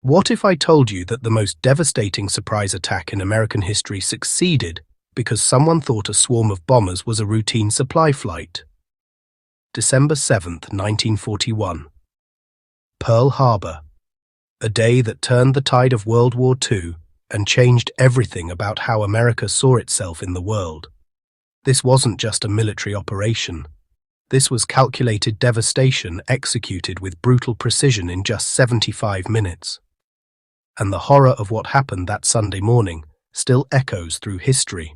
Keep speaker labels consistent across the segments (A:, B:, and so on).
A: What if I told you that the most devastating surprise attack in American history succeeded because someone thought a swarm of bombers was a routine supply flight? December 7th, 1941. Pearl Harbor. A day that turned the tide of World War II and changed everything about how America saw itself in the world. This wasn't just a military operation. This was calculated devastation executed with brutal precision in just 75 minutes. And the horror of what happened that Sunday morning still echoes through history.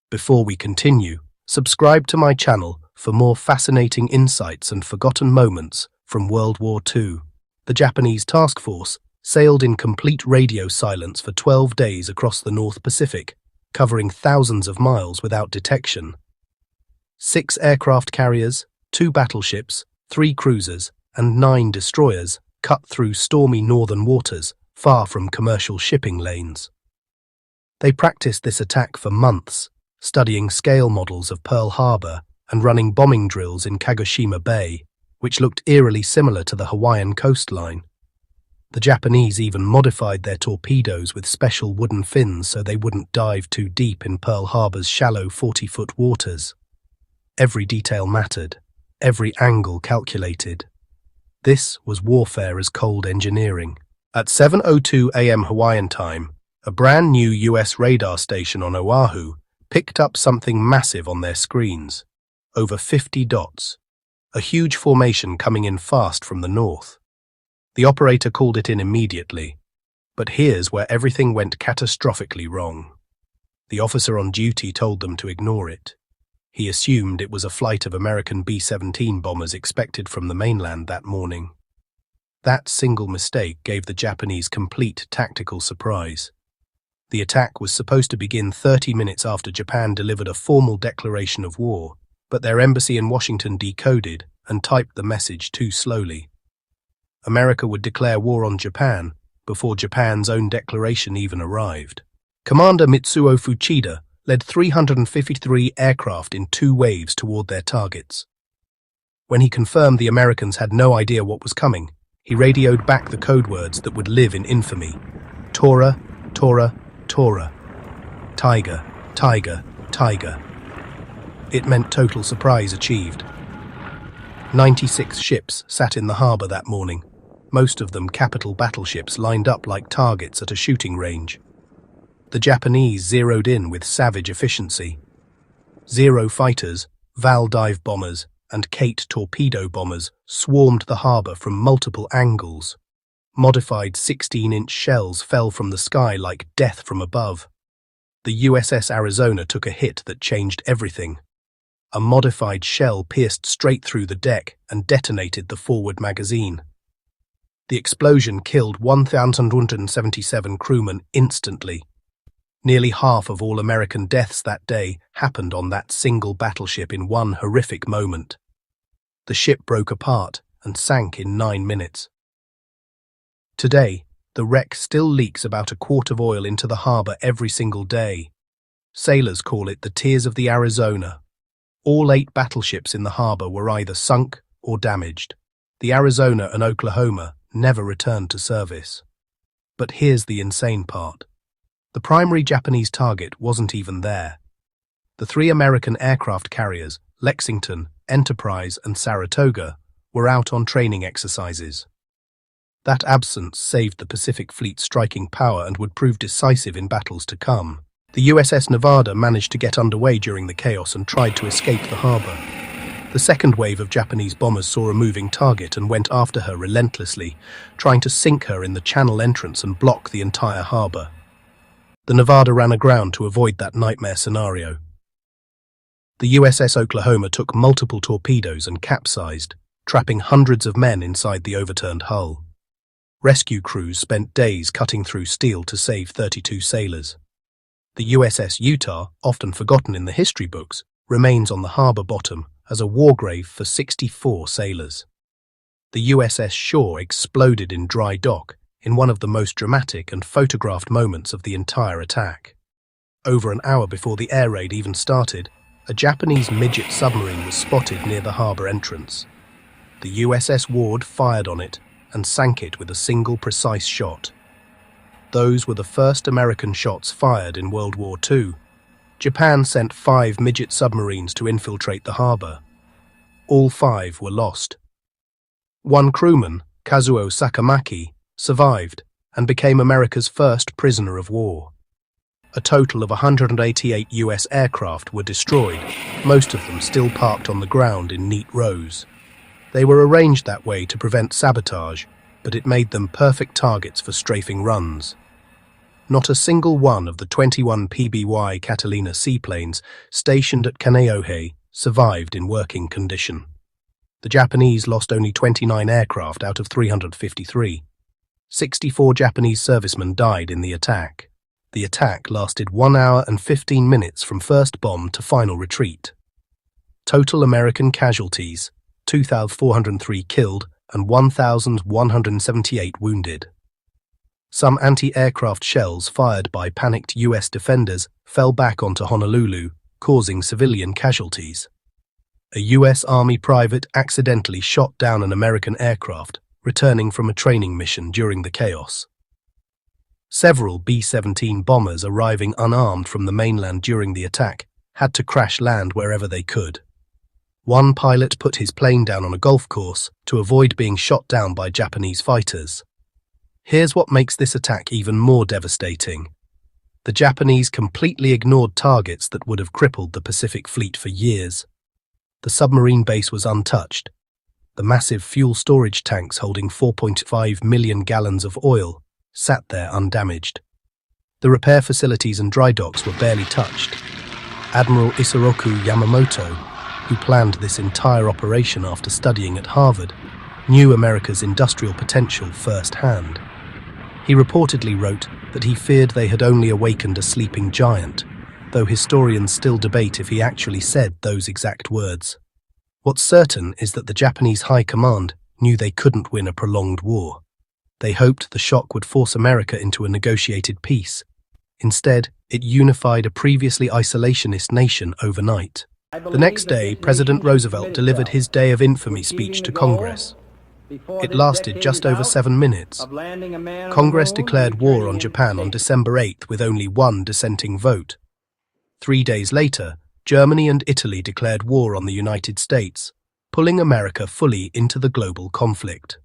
A: Before we continue, subscribe to my channel for more fascinating insights and forgotten moments from World War II. The Japanese task force sailed in complete radio silence for 12 days across the North Pacific, covering thousands of miles without detection. 6 aircraft carriers, 2 battleships, 3 cruisers, and 9 destroyers cut through stormy northern waters, far from commercial shipping lanes. They practiced this attack for months, studying scale models of Pearl Harbor and running bombing drills in Kagoshima Bay, which looked eerily similar to the Hawaiian coastline. The Japanese even modified their torpedoes with special wooden fins so they wouldn't dive too deep in Pearl Harbor's shallow 40-foot waters. Every detail mattered, every angle calculated. This was warfare as cold engineering. At 7:02 a.m. Hawaiian time, a brand new US radar station on Oahu picked up something massive on their screens. Over 50 dots. A huge formation coming in fast from the north. The operator called it in immediately, but here's where everything went catastrophically wrong. The officer on duty told them to ignore it. He assumed it was a flight of American B-17 bombers expected from the mainland that morning. That single mistake gave the Japanese complete tactical surprise. The attack was supposed to begin 30 minutes after Japan delivered a formal declaration of war, but their embassy in Washington decoded and typed the message too slowly. America would declare war on Japan before Japan's own declaration even arrived. Commander Mitsuo Fuchida led 353 aircraft in 2 waves toward their targets. When he confirmed the Americans had no idea what was coming, he radioed back the code words that would live in infamy. Tora, Tora, Tora. Tiger, Tiger, Tiger. It meant total surprise achieved. 96 ships sat in the harbor that morning, most of them capital battleships lined up like targets at a shooting range. The Japanese zeroed in with savage efficiency. Zero fighters, Val dive bombers, and Kate torpedo bombers swarmed the harbor from multiple angles. Modified 16-inch shells fell from the sky like death from above. The USS Arizona took a hit that changed everything. A modified shell pierced straight through the deck and detonated the forward magazine. The explosion killed 1,177 crewmen instantly. Nearly half of all American deaths that day happened on that single battleship in one horrific moment. The ship broke apart and sank in 9 minutes. Today, the wreck still leaks about a quart of oil into the harbor every single day. Sailors call it the Tears of the Arizona. All 8 battleships in the harbor were either sunk or damaged. The Arizona and Oklahoma never returned to service. But here's the insane part. The primary Japanese target wasn't even there. The 3 American aircraft carriers, Lexington, Enterprise, and Saratoga, were out on training exercises. That absence saved the Pacific Fleet's striking power and would prove decisive in battles to come. The USS Nevada managed to get underway during the chaos and tried to escape the harbor. The second wave of Japanese bombers saw a moving target and went after her relentlessly, trying to sink her in the channel entrance and block the entire harbor. The Nevada ran aground to avoid that nightmare scenario. The USS Oklahoma took multiple torpedoes and capsized, trapping hundreds of men inside the overturned hull. Rescue crews spent days cutting through steel to save 32 sailors. The USS Utah, often forgotten in the history books, remains on the harbor bottom as a war grave for 64 sailors. The USS Shaw exploded in dry dock in one of the most dramatic and photographed moments of the entire attack. Over an hour before the air raid even started, a Japanese midget submarine was spotted near the harbor entrance. The USS Ward fired on it, and sank it with a single precise shot. Those were the first American shots fired in World War II. Japan sent 5 midget submarines to infiltrate the harbor. All 5 were lost. One crewman, Kazuo Sakamaki, survived and became America's first prisoner of war. A total of 188 US aircraft were destroyed, most of them still parked on the ground in neat rows. They were arranged that way to prevent sabotage, but it made them perfect targets for strafing runs. Not a single one of the 21 PBY Catalina seaplanes stationed at Kaneohe survived in working condition. The Japanese lost only 29 aircraft out of 353. 64 Japanese servicemen died in the attack. The attack lasted 1 hour and 15 minutes from first bomb to final retreat. Total American casualties: 2,403 killed and 1,178 wounded. Some anti-aircraft shells fired by panicked US defenders fell back onto Honolulu, causing civilian casualties. A US Army private accidentally shot down an American aircraft, returning from a training mission during the chaos. Several B-17 bombers arriving unarmed from the mainland during the attack had to crash land wherever they could. One pilot put his plane down on a golf course to avoid being shot down by Japanese fighters. Here's what makes this attack even more devastating. The Japanese completely ignored targets that would have crippled the Pacific Fleet for years. The submarine base was untouched. The massive fuel storage tanks holding 4.5 million gallons of oil sat there undamaged. The repair facilities and dry docks were barely touched. Admiral Isoroku Yamamoto, who planned this entire operation after studying at Harvard, knew America's industrial potential firsthand. He reportedly wrote that he feared they had only awakened a sleeping giant, though historians still debate if he actually said those exact words. What's certain is that the Japanese High Command knew they couldn't win a prolonged war. They hoped the shock would force America into a negotiated peace. Instead, it unified a previously isolationist nation overnight. The next day, President Roosevelt delivered his Day of Infamy speech to Congress. It lasted just over 7 minutes. Congress declared war on Japan on December 8th with only one dissenting vote. 3 days later, Germany and Italy declared war on the United States, pulling America fully into the global conflict.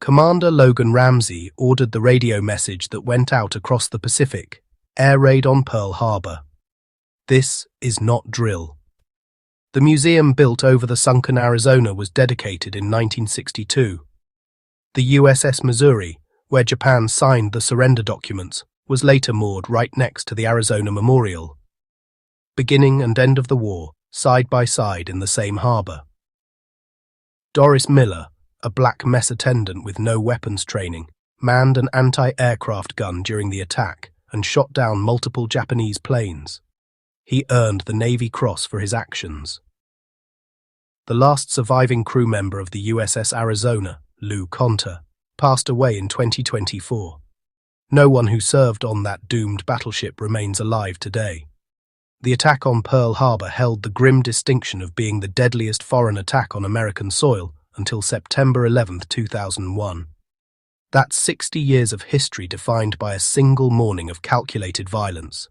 A: Commander Logan Ramsey ordered the radio message that went out across the Pacific: air raid on Pearl Harbor. This is not drill. The museum built over the sunken Arizona was dedicated in 1962. The USS Missouri, where Japan signed the surrender documents, was later moored right next to the Arizona Memorial. Beginning and end of the war, side by side in the same harbor. Doris Miller, a black mess attendant with no weapons training, manned an anti-aircraft gun during the attack and shot down multiple Japanese planes. He earned the Navy Cross for his actions. The last surviving crew member of the USS Arizona, Lou Conter, passed away in 2024. No one who served on that doomed battleship remains alive today. The attack on Pearl Harbor held the grim distinction of being the deadliest foreign attack on American soil until September 11, 2001. That's 60 years of history defined by a single morning of calculated violence.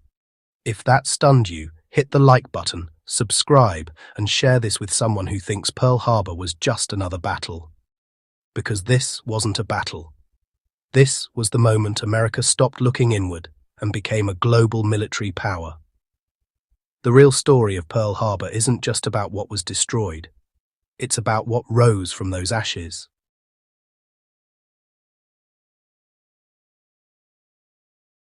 A: If that stunned you, hit the like button, subscribe, and share this with someone who thinks Pearl Harbor was just another battle. Because this wasn't a battle. This was the moment America stopped looking inward and became a global military power. The real story of Pearl Harbor isn't just about what was destroyed. It's about what rose from those ashes.